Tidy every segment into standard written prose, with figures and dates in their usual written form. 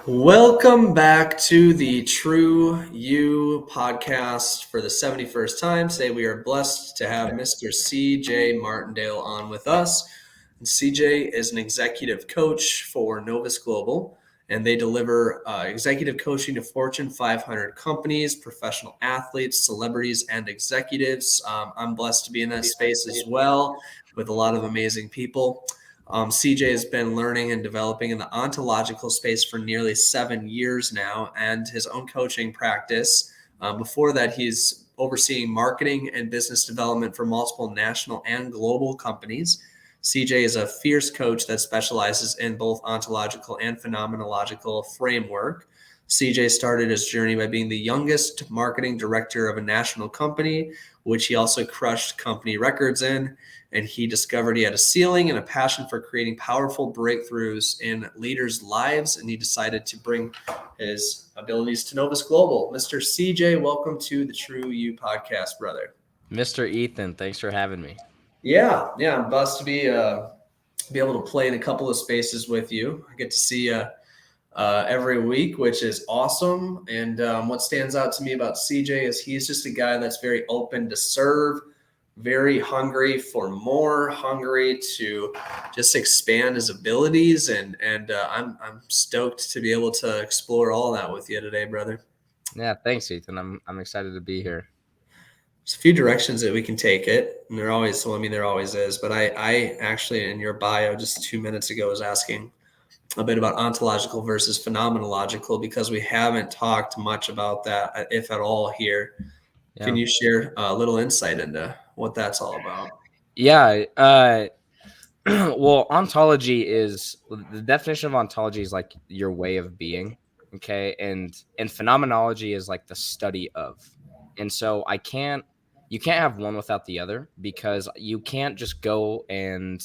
Welcome back to the TRU-U podcast for the 71st time. Today we are blessed to have Mr. C.J. Martindale on with us. And C.J. is an executive coach for Novus Global, and they deliver executive coaching to Fortune 500 companies, professional athletes, celebrities, and executives. I'm blessed to be in that space as well with a lot of amazing people. CJ has been learning and developing in the ontological space for nearly 7 years now, and his own coaching practice. Before that, he's overseeing marketing and business development for multiple national and global companies. CJ is a fierce coach that specializes in both ontological and phenomenological framework. CJ started his journey by being the youngest marketing director of a national company, which he also crushed company records in. And he discovered he had a ceiling and a passion for creating powerful breakthroughs in leaders' lives. And he decided to bring his abilities to Novus Global. Mr. CJ, welcome to the TRU-U podcast, brother. Mr. Ethan, thanks for having me. Yeah, I'm blessed to be able to play in a couple of spaces with you. I get to see you every week, which is awesome. And what stands out to me about CJ is he's just a guy that's very open to serve, very hungry for more, hungry to just expand his abilities, and I'm stoked to be able to explore all that with you today, brother. Yeah, thanks, Ethan. I'm excited to be here. There's a few directions that we can take it, and there always is. But I actually, in your bio just 2 minutes ago, was asking a bit about ontological versus phenomenological because we haven't talked much about that, if at all, here. Yeah. Can you share a little insight into what that's all about? Yeah. Well, ontology is the definition of ontology is like your way of being. Okay. And phenomenology is like the study of. And so you can't have one without the other because you can't just go and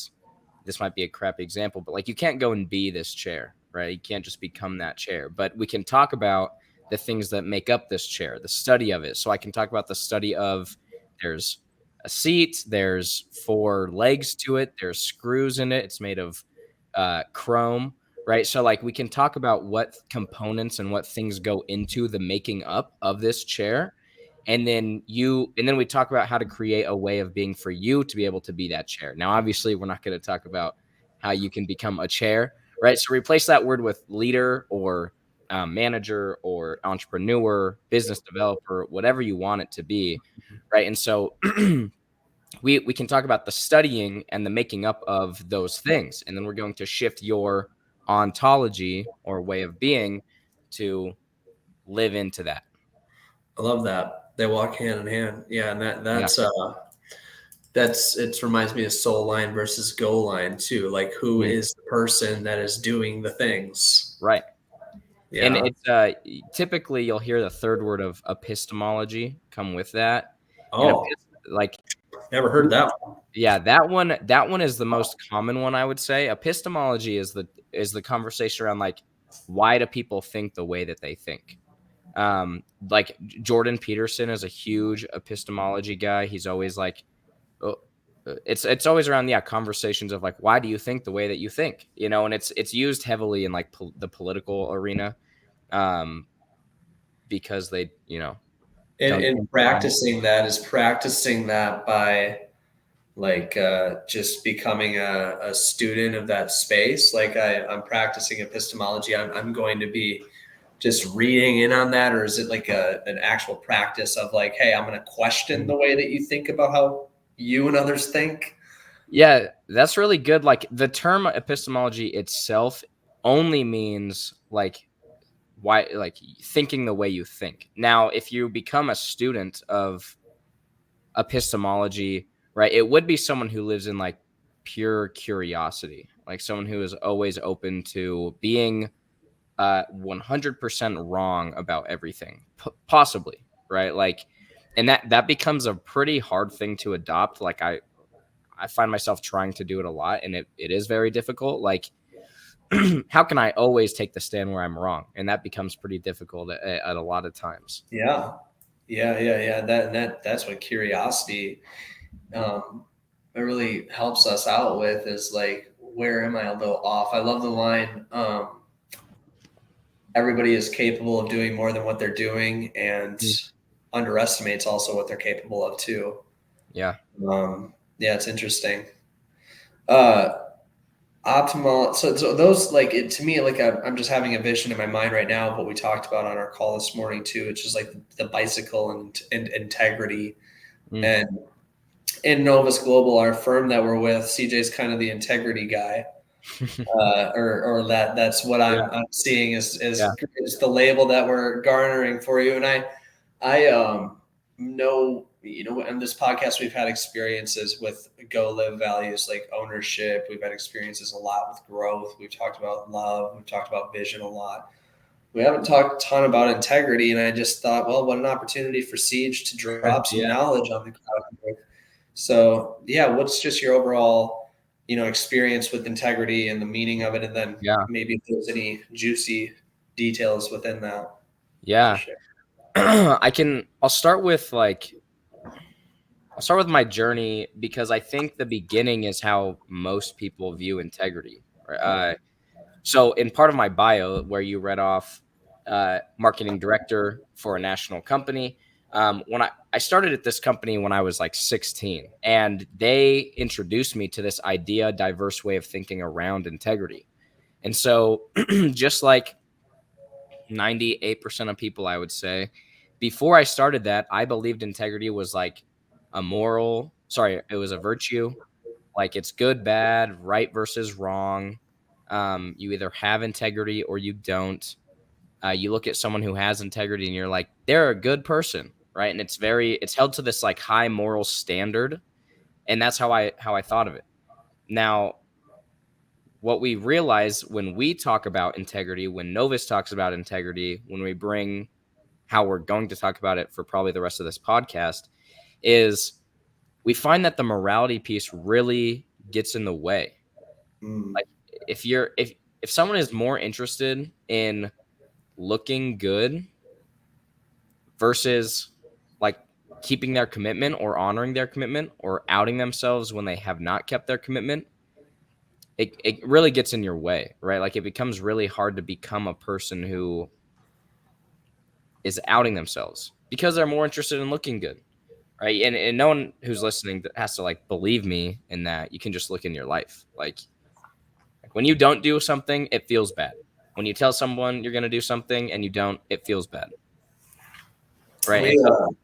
this might be a crappy example, but like you can't go and be this chair, right? You can't just become that chair. But we can talk about the things that make up this chair, the study of it. So I can talk about the study of there's a seat, there's 4 legs to it, there's screws in it, it's made of chrome, right? So like we can talk about what components and what things go into the making up of this chair. And then we talk about how to create a way of being for you to be able to be that chair. Now, obviously, we're not going to talk about how you can become a chair, right? So replace that word with leader or manager or entrepreneur, business developer, whatever you want it to be, right? And so we can talk about the studying and the making up of those things. And then we're going to shift your ontology or way of being to live into that. I love that. They walk hand in hand. Yeah, and Yeah. that's it reminds me of soul line versus goal line too. Like who Mm. is the person that is doing the things? Right. And Yeah. it's typically you'll hear the third word of epistemology come with that. And Oh, like never heard that one. yeah, that one is the most common one I would say. Epistemology is the conversation around like why do people think the way that they think? Like Jordan Peterson is a huge epistemology guy. He's always like oh, it's always around conversations of like why do you think the way that you think? And it's used heavily in like the political arena. Because they, don't And think about. practicing that is practicing that by like just becoming a student of that space. Like I'm practicing epistemology. I'm going to be just reading in on that, or is it like an actual practice of like, hey, I'm going to question the way that you think about how you and others think? Yeah, that's really good. Like the term epistemology itself only means like why, like thinking the way you think. Now, if you become a student of epistemology, right, it would be someone who lives in like pure curiosity, like someone who is always open to being 100% wrong about everything, possibly, right? Like, and that becomes a pretty hard thing to adopt. Like I find myself trying to do it a lot, and it is very difficult. Like, how can I always take the stand where I'm wrong? And that becomes pretty difficult at a lot of times. Yeah. Yeah. That's what curiosity it really helps us out with is like, where am I a little off? I love the line. everybody is capable of doing more than what they're doing, and Mm. underestimates also what they're capable of too. Yeah. Yeah, it's interesting. Uh, Optimal. So those, like, it to me, like, I'm just having a vision in my mind right now of what we talked about on our call this morning too. It's just like the bicycle and integrity. Mm. And in Novus Global, our firm that we're with, CJ's kind of the integrity guy. Or that's what Yeah. I'm seeing Yeah. is the label that we're garnering for you. And I know, on this podcast we've had experiences with go live values like ownership. We've had experiences a lot with growth. We've talked about love. We've talked about vision a lot. We haven't talked a ton about integrity, and I just thought, well, what an opportunity for Siege to drop some Yeah. knowledge on the crowd. So yeah, what's just your overall, experience with integrity and the meaning of it, and then Yeah. maybe if there's any juicy details within that to Yeah. share. I'll start with my journey because I think the beginning is how most people view integrity. Right? So in part of my bio where you read off marketing director for a national company, when I started at this company when I was like 16, and they introduced me to this idea, diverse way of thinking around integrity. And so just like 98% of people, I would say, before I started that, I believed integrity was like it was a virtue. Like it's good, bad, right versus wrong. You either have integrity or you don't. You look at someone who has integrity and you're like, they're a good person, right? And it's held to this like high moral standard. And that's how I thought of it. Now, what we realize when we talk about integrity, when Novus talks about integrity, when we bring how we're going to talk about it for probably the rest of this podcast, is we find that the morality piece really gets in the way. Mm. Like if someone is more interested in looking good versus like keeping their commitment or honoring their commitment or outing themselves when they have not kept their commitment, it really gets in your way, right? Like it becomes really hard to become a person who is outing themselves because they're more interested in looking good. Right. And no one who's listening has to like believe me in that. You can just look in your life. Like when you don't do something, it feels bad. When you tell someone you're going to do something and you don't, it feels bad. Right. And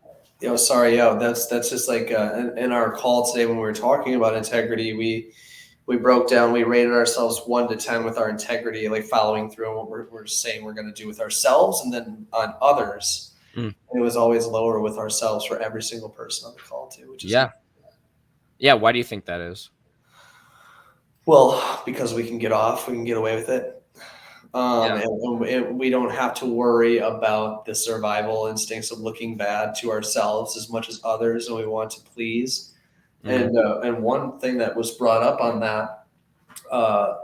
We sorry, yeah, that's just like, in our call today when we were talking about integrity, we broke down, we rated ourselves 1 to 10 with our integrity, like following through on what we're saying we're going to do with ourselves, and then on others. mm, It was always lower with ourselves for every single person on the call too, which is yeah. Yeah. Why do you think that is? well, because we can get off, we can get away with it. Yeah. And we don't have to worry about the survival instincts of looking bad to ourselves as much as others, and we want to please. Mm, And one thing that was brought up on uh,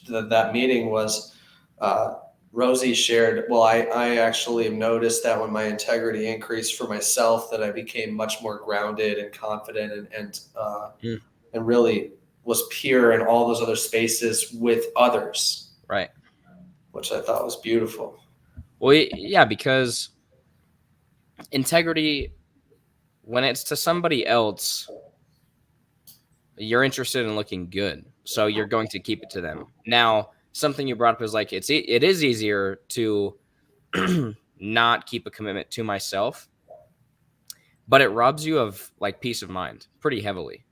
that meeting was, uh, Rosie shared. Well, I actually have noticed that when my integrity increased for myself, that I became much more grounded and confident, mm, and really was pure in all those other spaces with others, right. which I thought was beautiful. Well, yeah, because integrity, when it's to somebody else, you're interested in looking good. So you're going to keep it to them. Now, something you brought up is like it is easier to not keep a commitment to myself, but it robs you of like peace of mind pretty heavily.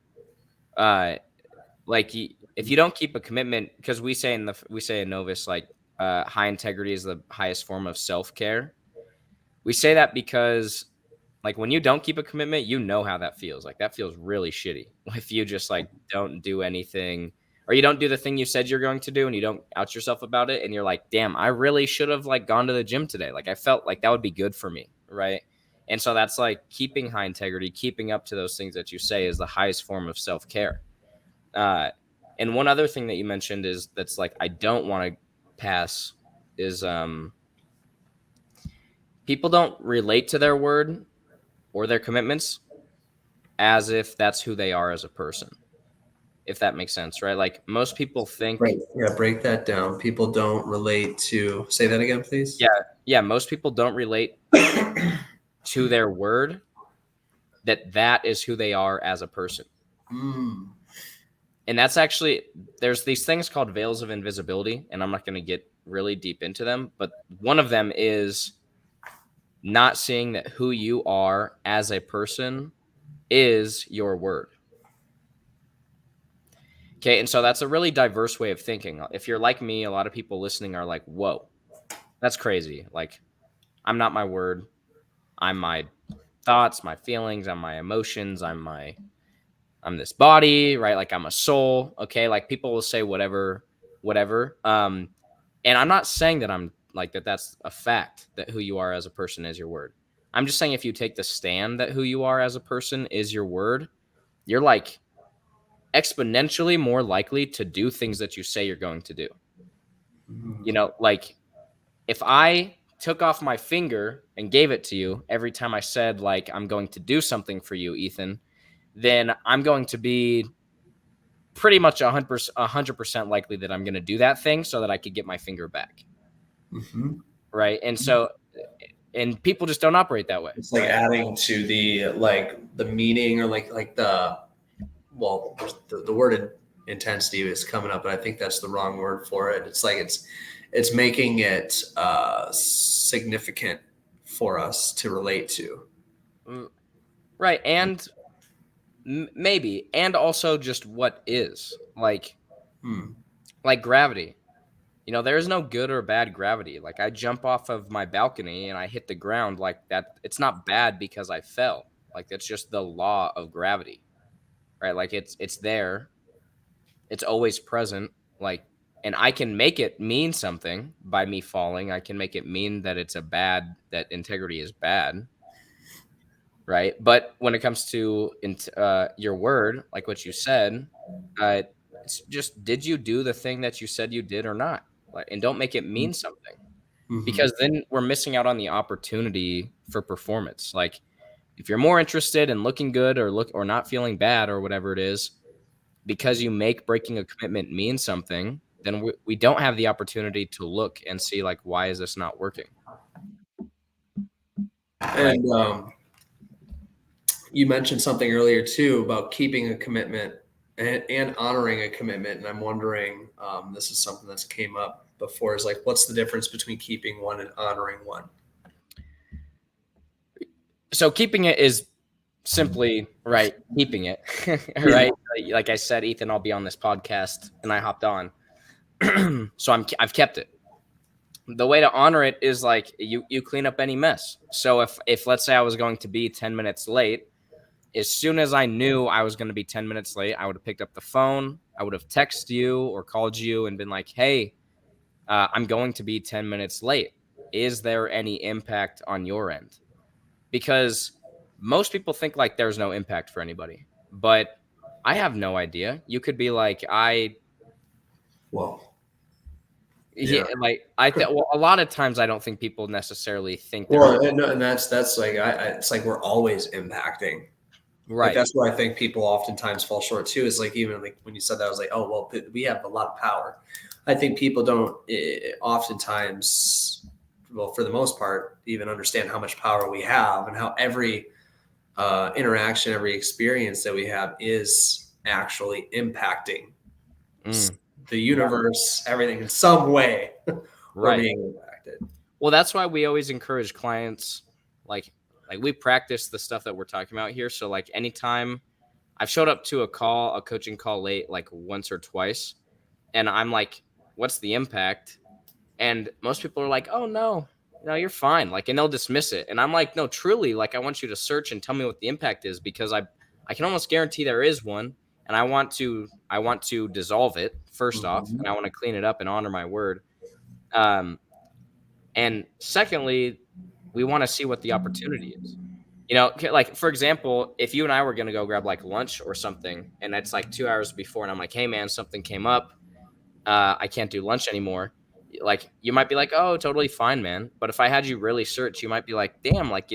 Uh, if you don't keep a commitment, because we say in Novus like high integrity is the highest form of self care. We say that because like when you don't keep a commitment, you know how that feels. Like that feels really shitty. If you just like don't do anything or you don't do the thing you said you're going to do and you don't out yourself about it and you're like, "Damn, I really should have like gone to the gym today." Like I felt like that would be good for me, right? And so that's like keeping high integrity, keeping up to those things that you say is the highest form of self-care. Uh and one other thing that you mentioned is that's like I don't want to pass is people don't relate to their word or their commitments as if that's who they are as a person. if that makes sense, right? Like most people Right. think, Yeah, break that down. People don't relate to. Say that again, please. yeah, yeah, most people don't relate to their word that is who they are as a person. Mm. And that's actually, there's these things called veils of invisibility, and I'm not going to get really deep into them, but one of them is not seeing that who you are as a person is your word. Okay, and so that's a really diverse way of thinking. If you're like me, a lot of people listening are like, whoa, that's crazy. Like, I'm not my word. I'm my thoughts, my feelings, I'm my emotions, I'm this body, right? Like I'm a soul. Okay. Like people will say whatever, whatever. And I'm not saying that I'm like that that's a fact that who you are as a person is your word. I'm just saying if you take the stand that who you are as a person is your word, you're like exponentially more likely to do things that you say you're going to do. You Mm. know, like if I took off my finger and gave it to you every time I said like I'm going to do something for you, Ethan, then I'm going to be pretty much 100% likely that I'm going to do that thing so that I could get my finger back. Mm-hmm. Right. And so, and people just don't operate that way. It's like Right. adding to the meaning or like the well the word intensity is coming up, but I think that's the wrong word for it. It's like it's making it significant for us to relate to. Mm, right. And maybe, and also just what is Hmm. like gravity. You know, there is no good or bad gravity. Like I jump off of my balcony and I hit the ground like that. It's not bad because I fell. Like that's just the law of gravity, right? Like it's there. It's always present. Like, and I can make it mean something by me falling. I can make it mean that it's a bad, that integrity is bad, right? But when it comes to your word, like what you said, uh, it's just did you do the thing that you said you did or not? Like, and don't make it mean something Mm-hmm. because then we're missing out on the opportunity for performance. Like, if you're more interested in looking good or not feeling bad or whatever it is, because you make breaking a commitment mean something, then we don't have the opportunity to look and see like why is this not working, right? And you mentioned something earlier too about keeping a commitment and honoring a commitment, and I'm wondering, this is something that's came up before, is like what's the difference between keeping one and honoring one? So keeping it is simply right, keeping it Yeah. right. Like I said, Ethan, I'll be on this podcast, and I hopped on, so I've kept it. The way to honor it is like you clean up any mess. So if let's say I was going to be 10 minutes late, as soon as I knew I was going to be 10 minutes late, I would have picked up the phone. I would have texted you or called you and been like, hey, I'm going to be 10 minutes late. Is there any impact on your end? Because most people think like there's no impact for anybody, but I have no idea. You could be like, Well, yeah, yeah. like well, a lot of times I don't think people necessarily think there's Well, and that's like it's like we're always impacting. Like right. that's where I think people oftentimes fall short too. Is like even like when you said that, I was like, oh well, we have a lot of power. I think people don't oftentimes, well, for the most part, even understand how much power we have and how every interaction, every experience that we have is actually impacting Mm, the universe, everything in some way. We're right. being impacted. Well, that's why we always encourage clients like like we practice the stuff that we're talking about here. So like anytime I've showed up to a coaching call late like once or twice, and I'm like, what's the impact? And most people are like, oh no, you're fine. Like, and they'll dismiss it. And I'm like, no, truly, like I want you to search and tell me what the impact is because I can almost guarantee there is one. And I want to dissolve it first off, Mm-hmm. and I want to clean it up and honor my word. Um, and secondly, we want to see what the opportunity is. You know, like for example, if you and I were going to go grab like lunch or something, and it's like 2 hours before, and I'm like, hey man, something came up, I can't do lunch anymore. Like you might be like, oh, totally fine, man. But if I had you really search, you might be like, damn, like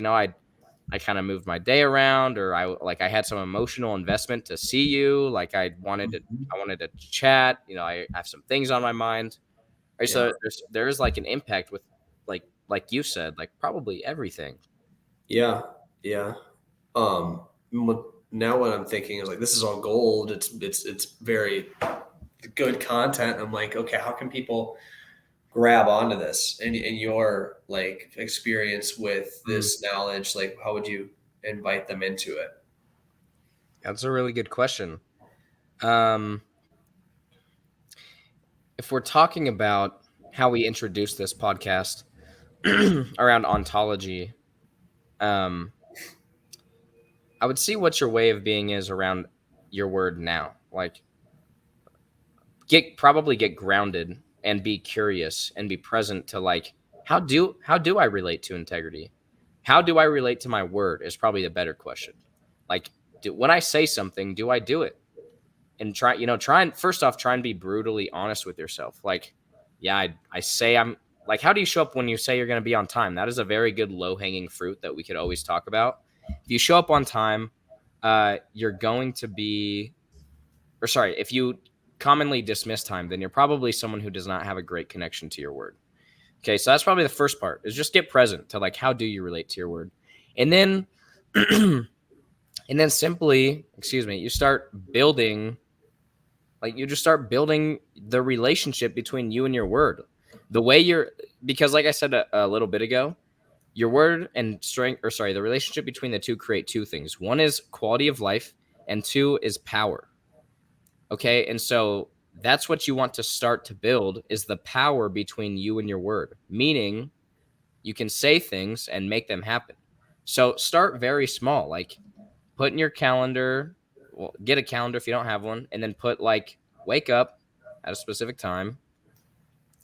I kind of moved my day around, or I had some emotional investment to see you. Like I wanted to chat. I have some things on my mind. Right, Yeah. so there's like an impact with like you said, like probably everything. Yeah. Yeah. Now what I'm thinking is like this is all gold. It's very good content. I'm like, okay, how can people grab onto this and your like experience with Mm, this knowledge? Like, how would you invite them into it? that's a really good question. Um, if we're talking about how we introduce this podcast around ontology, um, I would see what your way of being is around your word now. Like probably get grounded and be curious and be present to like how do I relate to integrity? How do I relate to my word is probably the better question. Like when I say something, do I do it? And try and first off try and be brutally honest with yourself. Like, yeah, I say I'm like, how do you show up when you say you're going to be on time? That is a very good low hanging fruit that we could always talk about. If you show up on time, you're going to be, or sorry, if you commonly dismiss time, then you're probably someone who does not have a great connection to your word. Okay, so that's probably the first part is just get present to like how do you relate to your word, and then and then simply, excuse me, you start building like you just start building the relationship between you and your word. The way you're because like I said a little bit ago, your word and strength or sorry, the relationship between the two create two things. One is quality of life and two is power. Okay. And so that's what you want to start to build is the power between you and your word, meaning you can say things and make them happen. So start very small, like put in your calendar, well, get a calendar if you don't have one, and then put like wake up at a specific time,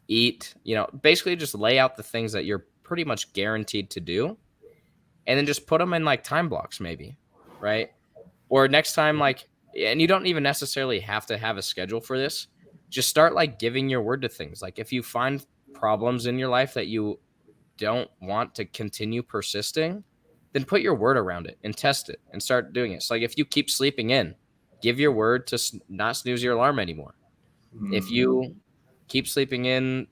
eat, basically just lay out the things that you're pretty much guaranteed to do, and then just put them in like time blocks, maybe, right? Or next time, like, and you don't even necessarily have to have a schedule for this. Just start like giving your word to things. Like if you find problems in your life that you don't want to continue persisting, then put your word around it and test it and start doing it. So like if you keep sleeping in, give your word to not snooze your alarm anymore. If Mm. you keep sleeping in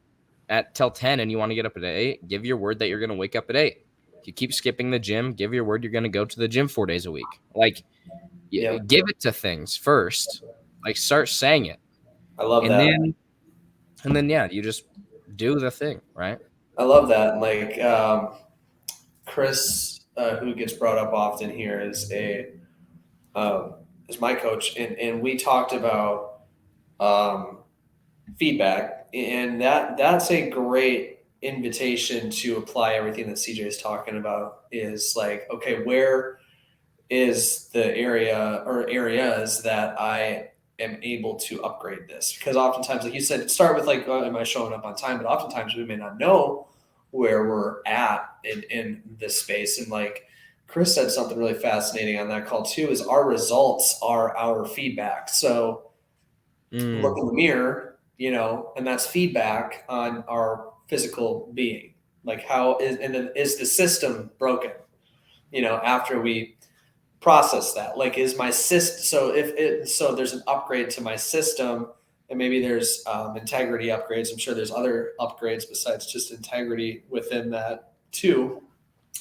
at till 10 and you want to get up at 8, give your word that you're going to wake up at 8. If you keep skipping the gym, give your word you're going to go to the gym 4 days a week. Like Yep. give it to things first. Like start saying it. I love And that. then yeah, you just do the thing, right? I love that. Like Chris, who gets brought up often here, um, is my coach, and we talked about um, feedback, and that's a great invitation to apply everything that CJ is talking about. Is like, okay, where is the area or areas that I am able to upgrade this? Because oftentimes, like you said, start with like, am I showing up on time? But oftentimes we may not know where we're at in this space. And like Chris said something really fascinating on that call too, is our results are our feedback. So look Mm, in the mirror, and that's feedback on our physical being. Like how is, and then is the system broken? After we process that, like is my system, so there's an upgrade to my system, and maybe there's integrity upgrades. I'm sure there's other upgrades besides just integrity within that too,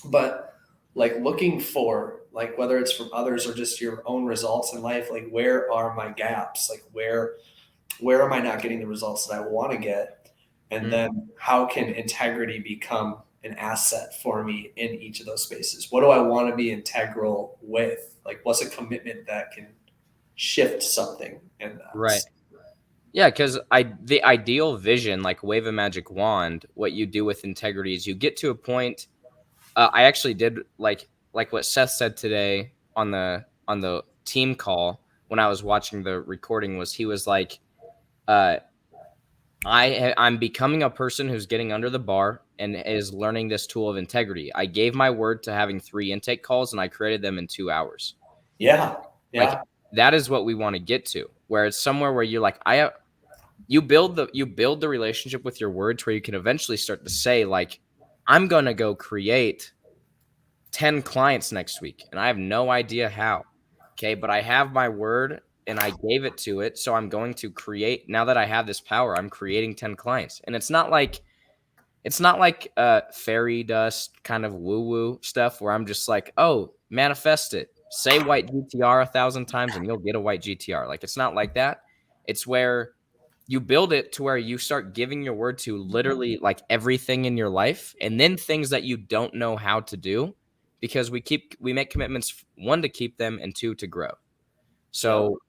but like looking for, like, whether it's from others or just your own results in life, like where are my gaps, like where am I not getting the results that I want to get? And mm, then how can integrity become an asset for me in each of those spaces? What do I want to be integral with? Like, what's a commitment that can shift something in that? right. Yeah, because the ideal vision, like wave a magic wand, what you do with integrity is you get to a point. I actually did like what Seth said today on the team call when I was watching the recording was he was like, uh, I'm becoming a person who's getting under the bar and is learning this tool of integrity. I gave my word to having 3 intake calls and I created them in 2 hours. Yeah, Like yeah. that is what we want to get to, where it's somewhere where you're like, you build the relationship with your words where you can eventually start to say like, I'm gonna go create 10 clients next week and I have no idea how. Okay, but I have my word and I gave it to it, so I'm going to create. Now that I have this power, I'm creating 10 clients. And it's not like fairy dust kind of woo-woo stuff where I'm just like, oh, manifest it. Say white GTR 1,000 times and you'll get a white GTR. Like, it's not like that. It's where you build it to where you start giving your word to literally like everything in your life, and then things that you don't know how to do, because we make commitments, one, to keep them, and two, to grow. Yep. So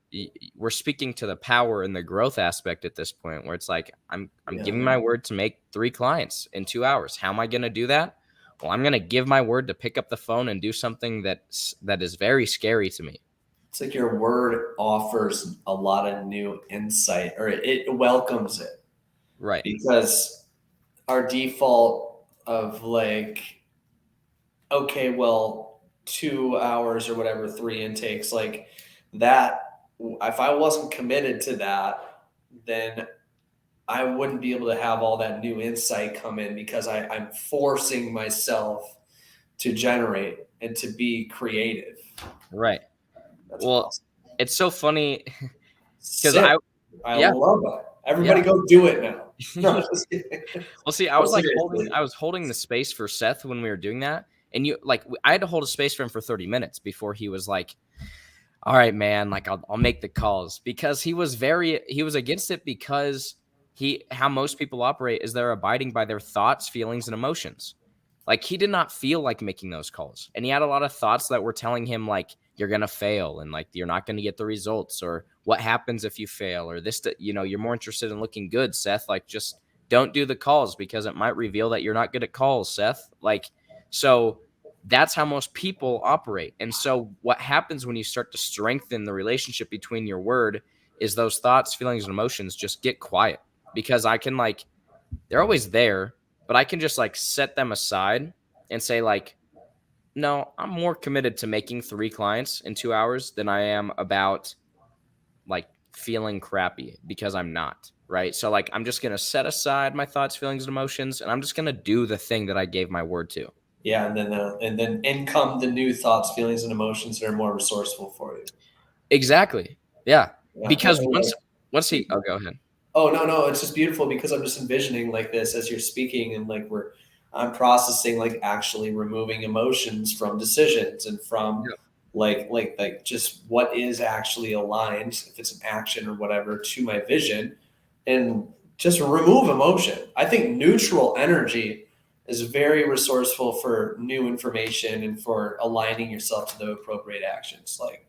we're speaking to the power and the growth aspect at this point, where it's like I'm Yeah. giving my word to make 3 clients in 2 hours. How am I going to do that? Well, I'm going to give my word to pick up the phone and do something that is very scary to me. It's like your word offers a lot of new insight, or it welcomes it, Right. because our default of like, okay, well, 2 hours or whatever, 3 intakes, like that, if I wasn't committed to that, then I wouldn't be able to have all that new insight come in, because I'm forcing myself to generate and to be creative. Right. That's Well, awesome. it's so funny because Sick. I yeah, love it. yeah. Everybody go do it now. No, just kidding. Well, see, I But was like holding, seriously. I was holding the space for Seth when we were doing that, and I had to hold a space for him for 30 minutes before he was like, all right, man, like I'll make the calls, because he was against it, because how most people operate is they're abiding by their thoughts, feelings, and emotions. Like, he did not feel like making those calls, and he had a lot of thoughts that were telling him like, you're gonna fail, and like you're not gonna get the results, or what happens if you fail, or this, you're more interested in looking good, Seth. Like, just don't do the calls because it might reveal that you're not good at calls, Seth. Like, so that's how most people operate. And so what happens when you start to strengthen the relationship between your word is those thoughts, feelings, and emotions just get quiet, because I can, like, they're always there, but I can just like set them aside and say like, no, I'm more committed to making 3 clients in 2 hours than I am about like feeling crappy, because I'm not. Right. So like, I'm just going to set aside my thoughts, feelings, and emotions, and I'm just going to do the thing that I gave my word to. Yeah, and then in come the new thoughts, feelings, and emotions that are more resourceful for you. Exactly. Yeah. Yeah. Because Like, once he oh, go ahead. oh, no, it's just beautiful, because I'm just envisioning like this as you're speaking, and like I'm processing, like actually removing emotions from decisions, and from Yeah. like just what is actually aligned, if it's an action or whatever, to my vision, and just remove emotion. I think neutral energy is very resourceful for new information and for aligning yourself to the appropriate actions. Like,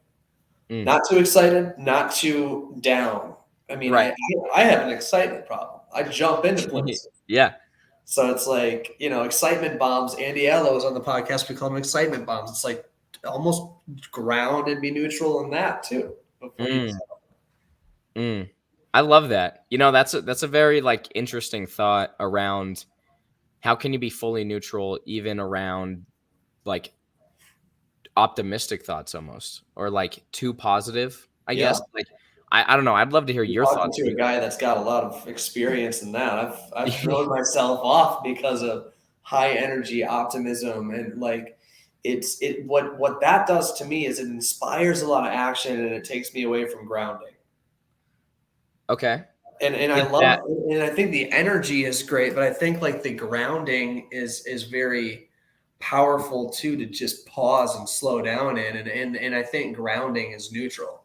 Mm, not too excited, not too down. I mean, right. I have an excitement problem. I jump into places. Yeah. So it's like, excitement bombs. Andy Allo's on the podcast. We call them excitement bombs. It's like almost ground and be neutral in that too before you. Mm, mm. I love that. That's a very like interesting thought around how can you be fully neutral even around like optimistic thoughts, almost, or like too positive, I Yeah. guess. Like, I don't know. I'd love to hear You're your talking thoughts. to a guy that's got a lot of experience in that. I've thrown myself off because of high energy optimism, and like what that does to me is it inspires a lot of action, and it takes me away from grounding. Okay. And I Is that love, and I think the energy is great, but I think like the grounding is very powerful too, to just pause and slow down in, and I think grounding is neutral.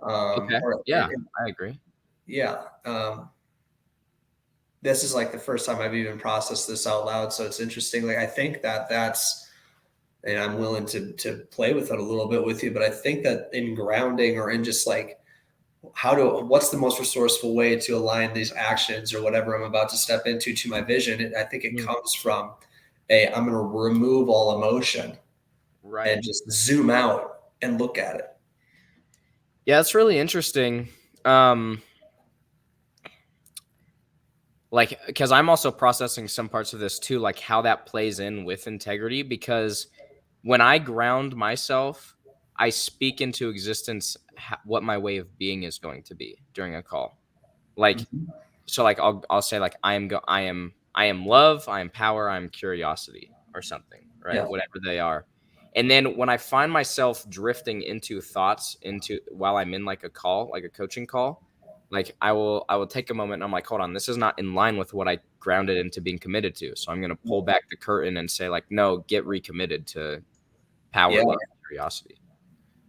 okay? Or Yeah, I agree. yeah. This is like the first time I've even processed this out loud, so it's interesting. Like, I think that's, and I'm willing to play with it a little bit with you, but I think that in grounding, or in just like what's the most resourceful way to align these actions or whatever I'm about to step into to my vision, I think it Mm, comes from I'm going to remove all emotion right. and just zoom out and look at it. Yeah, that's really interesting. Um, like, because I'm also processing some parts of this too, like how that plays in with integrity. Because when I ground myself, I speak into existence what my way of being is going to be during a call. Like, Mhm. so like I'll say like I am love, I am power, I am curiosity, or something, right? Yeah. Whatever they are. And then when I find myself drifting into thoughts into while I'm in like a call, like a coaching call, like I will take a moment and I'm like, hold on, this is not in line with what I grounded into being committed to. So I'm gonna pull back the curtain and say, like, no, get recommitted to power, Yeah. love, and curiosity.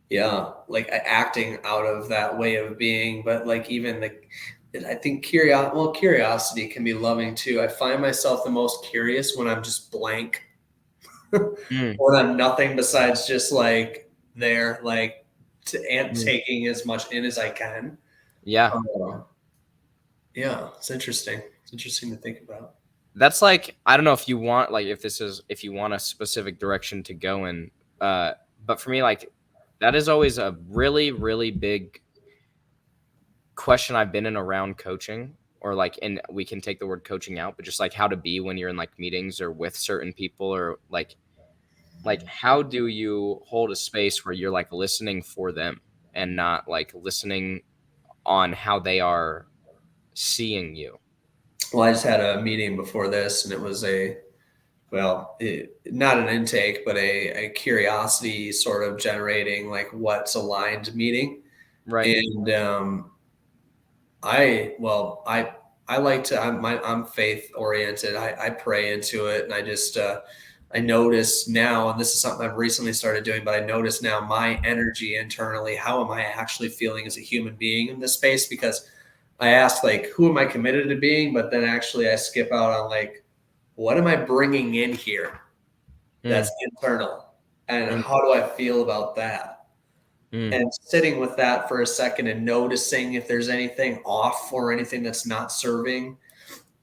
Yeah. Like acting out of that way of being, but like even the, I think curiosity can be loving too. I find myself the most curious when I'm just blank, Mm, when I'm nothing besides just like there, like and mm. taking as much in as I can. Yeah. Uh, yeah, it's interesting. It's interesting to think about. That's like, I don't know if you want, like, if you want a specific direction to go in, uh, but for me, like, that is always a really, really big question I've been in around coaching, or like, and we can take the word coaching out, but just like how to be when you're in like meetings or with certain people, or like how do you hold a space where you're like listening for them and not like listening on how they are seeing you. Well, I just had a meeting before this, and it was not an intake, but a curiosity sort of generating like what's aligned meeting. Right. And I like to, I'm faith oriented. I pray into it, and I notice now, and this is something I've recently started doing, but I notice now my energy internally. How am I actually feeling as a human being in this space? Because I ask like, who am I committed to being? But then actually I skip out on like, what am I bringing in here Mm, that's internal? And mm, how do I feel about that? mm, And sitting with that for a second and noticing if there's anything off or anything that's not serving.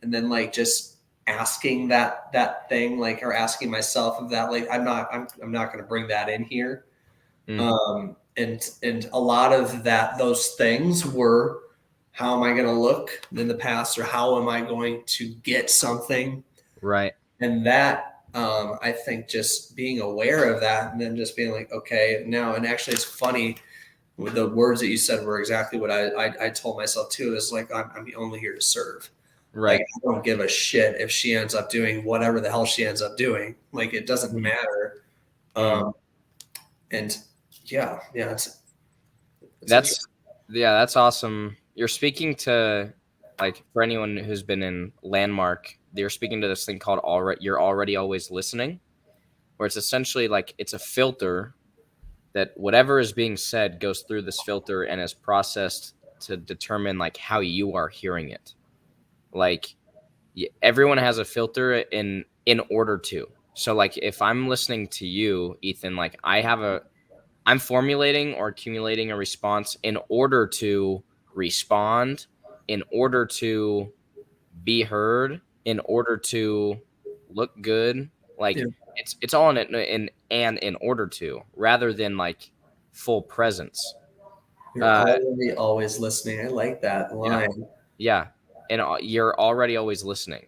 And then like just asking that thing, like, or asking myself of that, like, I'm not going to bring that in here. mm. And a lot of those things were, how am I going to look in the past, or how am I going to get something? Right. And that, I think just being aware of that, and then just being like, okay, now, and actually it's funny, with the words that you said were exactly what I told myself too, is like, I'm only here to serve. Like, Right. I don't give a shit if she ends up doing whatever the hell she ends up doing. Like, it doesn't Mm, matter. mm. Um, and yeah, it's That's interesting. yeah, that's awesome. You're speaking to, like, for anyone who's been in Landmark, you're speaking to this thing called already you're already always listening, where it's essentially like it's a filter that whatever is being said goes through this filter and is processed to determine like how you are hearing it. Like, everyone has a filter in order to. So like if I'm listening to you, Ethan, like I'm formulating or accumulating a response in order to respond, in order to be heard, in order to look good. Yeah, Like it's all in order to, rather than like full presence. you're Uh already always listening. I like that yeah. line. Yeah. And you're already always listening.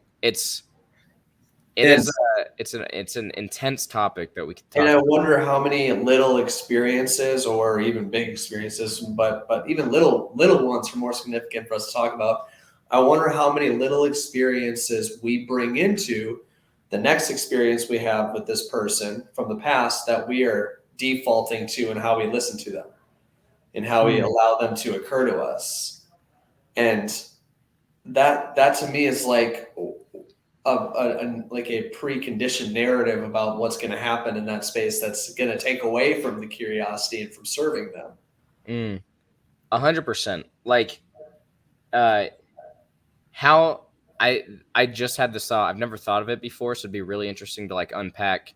It And is it's an intense topic that we could And talk I about. wonder how many little experiences, or even big experiences, but even little ones are more significant for us to talk about. I wonder how many little experiences we bring into the next experience we have with this person from the past, that we are defaulting to, and how we listen to them, and how we Mm, allow them to occur to us. And that to me is like like a preconditioned narrative about what's going to happen in that space, that's going to take away from the curiosity and from serving them. mm, 100%. Like, uh, how I just had this thought. I've never thought of it before, so it'd be really interesting to like unpack.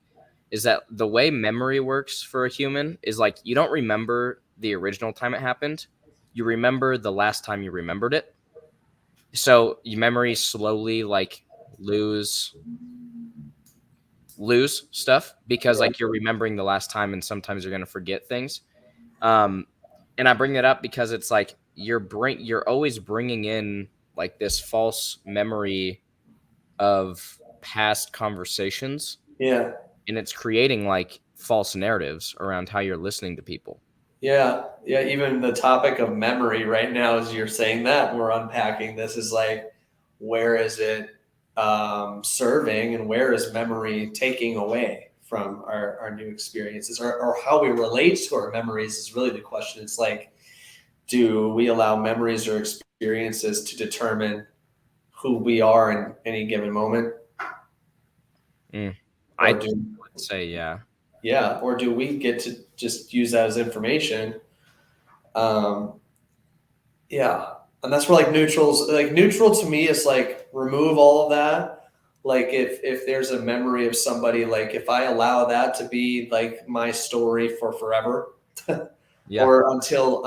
Is that the way memory works for a human? Is like you don't remember the original time it happened. You remember the last time you remembered it. So your memory slowly like lose lose stuff because Yeah, like you're remembering the last time, and sometimes you're gonna forget things. Um, and I bring that up because it's like you're always bringing in like this false memory of past conversations, yeah, and it's creating like false narratives around how you're listening to people. yeah. Even the topic of memory right now, as you're saying that, we're unpacking this, is like, where is it serving, and where is memory taking away from our new experiences, or how we relate to our memories is really the question. It's like, do we allow memories or experiences to determine who we are in any given moment? I Or would do, say, yeah. yeah, or do we get to just use that as information? Um, yeah. And that's where like neutrals, like neutral to me is like remove all of that. Like if there's a memory of somebody, like if I allow that to be like my story for forever, Yeah. or until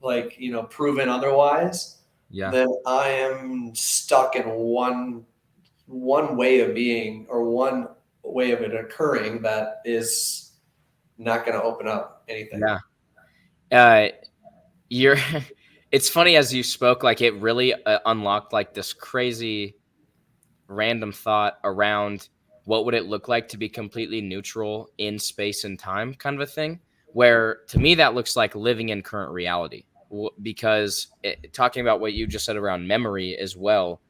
like, you know, proven otherwise, Yeah. then I am stuck in one way of being, or one way of it occurring, that is not going to open up anything. Yeah. Uh, you're it's funny as you spoke, like it really unlocked like this crazy random thought around what would it look like to be completely neutral in space and time, kind of a thing, where to me that looks like living in current reality. Because talking about what you just said around memory as well,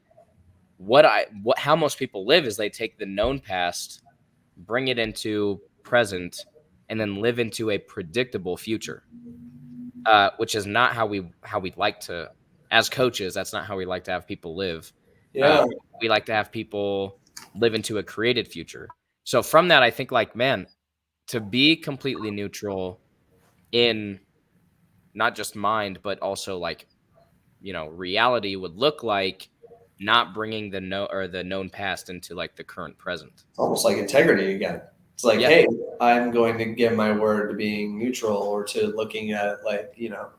how most people live is they take the known past, bring it into present, and then live into a predictable future, which is not how we like to, as coaches. That's not how we like to have people live. Uh, Yeah. we like to have people live into a created future. So from that, I think like, man, to be completely neutral in not just mind, but also like, reality would look like not bringing the known past into like the current present. It's almost like integrity again. It's like, Yeah. hey, I'm going to give my word to being neutral, or to looking at it like, you know,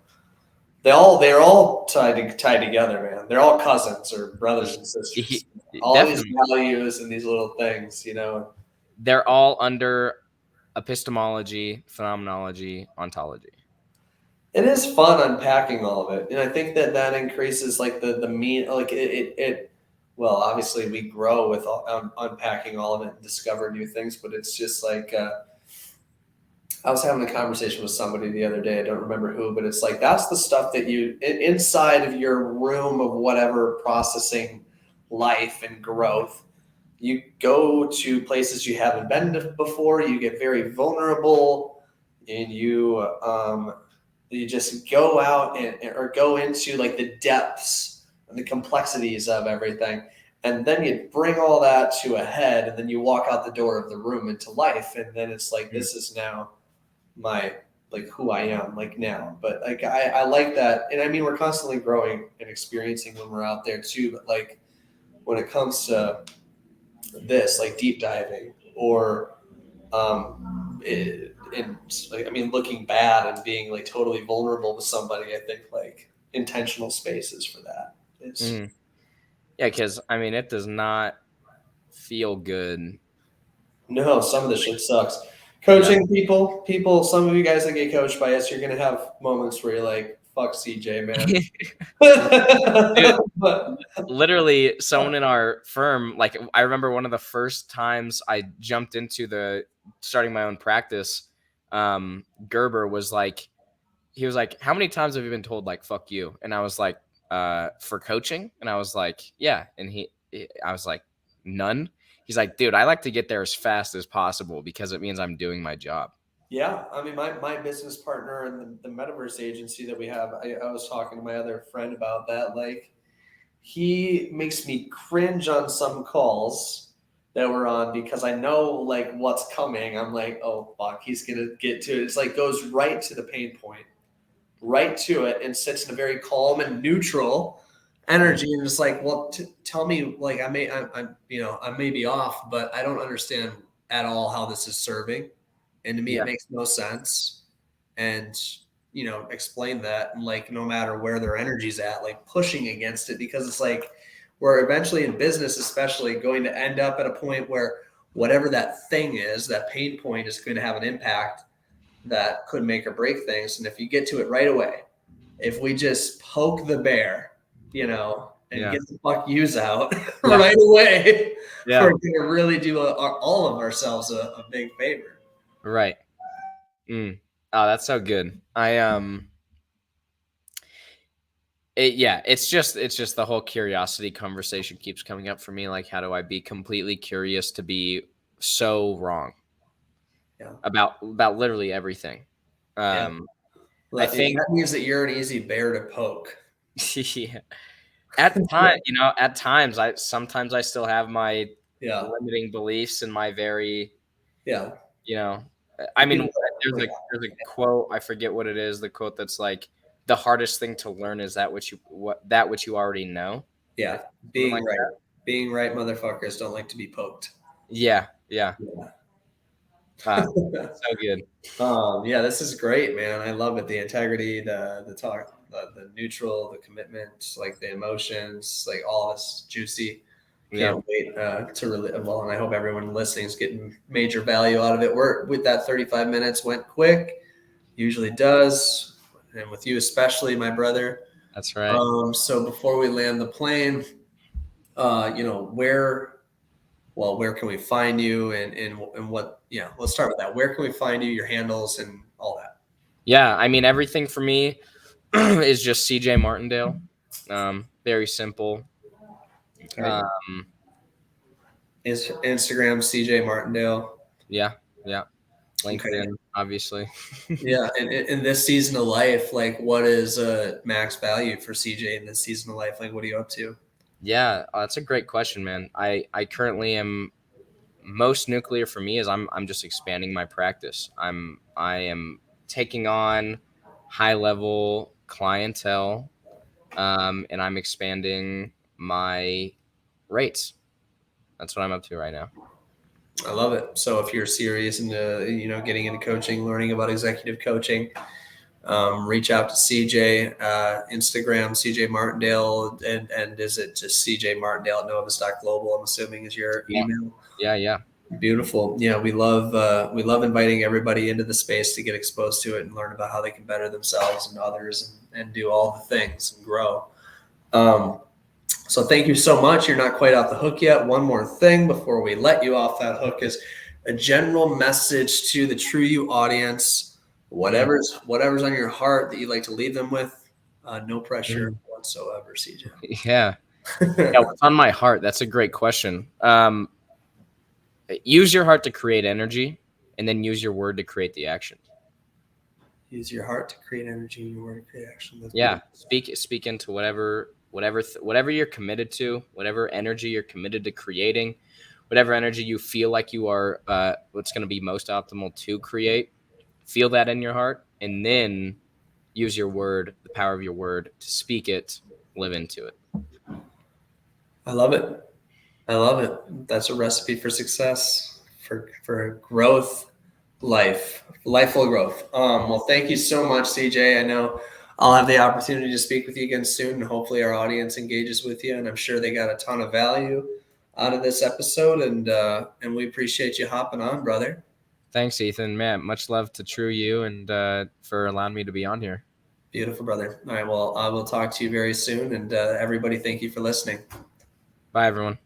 they're all tied together, man. They're all cousins or brothers and sisters. All these Definitely. values and these little things, you know. They're all under epistemology, phenomenology, ontology. It is fun unpacking all of it, and I think that that increases like the mean, like it. Well, obviously we grow with unpacking all of it and discover new things, but it's just like. I was having a conversation with somebody the other day. I don't remember who, but it's like that's the stuff that you inside of your room of whatever processing life and growth. You go to places you haven't been to before. You get very vulnerable, and you just go out or go into like the depths and the complexities of everything. And then you bring all that to a head, and then you walk out the door of the room into life. And then it's like, Mm. this is now my, like who I am like now. But like I like that. And I mean we're constantly growing and experiencing when we're out there too. But like when it comes to this, like deep diving, or and like, I mean looking bad and being like totally vulnerable with somebody, I think like intentional spaces for that is. Mhm. Yeah, because I mean, it does not feel good. No, some of the shit sucks. Yeah. Coaching people, some of you guys that get coached by us, you're gonna have moments where you're like, fuck CJ, man. Dude, But literally, someone in our firm, like, I remember one of the first times I jumped into the starting my own practice, Gerber was like, he was like, "How many times have you been told like fuck you?" And I was like, for coaching?" And I was like, "Yeah." And I was like, "None." He's like, "Dude, I like to get there as fast as possible because it means I'm doing my job." yeah, I mean, my business partner and the metaverse agency that we have, I was talking to my other friend about that. Like, he makes me cringe on some calls that we're on because I know like what's coming. I'm like, oh fuck, he's gonna get to it. It's like goes right to the pain point, right to it, and sits in a very calm and neutral Mhm. energy, and just like, well, tell me, like I'm you know I may be off, but I don't understand at all how this is serving, and to me it Yeah. makes no sense. And you know, explain that, and like no matter where their energy's at, like pushing against it, because it's like we're eventually in business especially going to end up at a point where whatever that thing is, that pain point, is going to have an impact that could make or break things. And if you get to it right away, if we just poke the bear, you know, and Yeah. get the fuck yous out Yeah. right away, we're Yeah. going to really do all of ourselves a big favor. Right. Mm. Oh, that's so good. It's just the whole curiosity conversation keeps coming up for me. Like, how do I be completely curious to be so wrong? Yeah. about literally everything. Yeah. I think That means that you're an easy bear to poke. yeah. At times I still have my Yeah. limiting beliefs and my very, Yeah. you know, I People mean, like, there's a quote, I forget what it is, the quote that's like, the hardest thing to learn is that which you already know. I yeah, think something being like right. that. Being right motherfuckers don't like to be poked. Yeah, yeah. Yeah. So good. Yeah, this is great, man. I love it. The integrity, the talk, the neutral, the commitment, like the emotions, like all this juicy. Yeah. Can't wait to really well, and I hope everyone listening is getting major value out of it. We're with that 35 minutes went quick, usually does, and with you especially, my brother. That's right. So before we land the plane, where can we find you and what, yeah, let's start with that. Where can we find you, your handles and all that? Yeah, I mean, everything for me is just CJ Martindale. Very simple. Okay. Um, Is Instagram CJ Martindale. yeah, yeah. Okay. LinkedIn, obviously. Yeah. And in this season of life, like what is max value for CJ in this season of life? Like what are you up to? Yeah, that's a great question, man. I currently am most nuclear for me is I'm just expanding my practice. I am taking on high level clientele, and I'm expanding my rates. That's what I'm up to right now. I love it. So if you're serious into, getting into coaching, learning about executive coaching, reach out to CJ, Instagram, CJ Martindale, and is it just CJ Martindale at Novus Global? I'm assuming is your Yeah, email. yeah, yeah. Beautiful. Yeah, we love inviting everybody into the space to get exposed to it and learn about how they can better themselves and others and do all the things and grow. Um, so thank you so much. You're not quite off the hook yet. One more thing before we let you off that hook is a general message to the TRU-U audience. Mm, Whatever's on your heart that you'd like to leave them with. No pressure mm. whatsoever, CJ. Yeah. Yeah, what's on my heart? That's a great question. Use your heart to create energy, and then use your word to create the action. Use your heart to create energy and your word to create action. That's Yeah, beautiful. speak into whatever you're committed to, whatever energy you're committed to creating, whatever energy you feel like you are what's going to be most optimal to create. Feel that in your heart, and then use your word, the power of your word, to speak it, live into it. I love it. I love it. That's a recipe for success, for growth, lifeful growth. Well, thank you so much, CJ. I know I'll have the opportunity to speak with you again soon, and hopefully our audience engages with you. And I'm sure they got a ton of value out of this episode, and we appreciate you hopping on, brother. Thanks, Ethan. Man, much love to TRU-U and for allowing me to be on here. Beautiful, brother. All right. Well, I will talk to you very soon, and everybody, thank you for listening. Bye, everyone.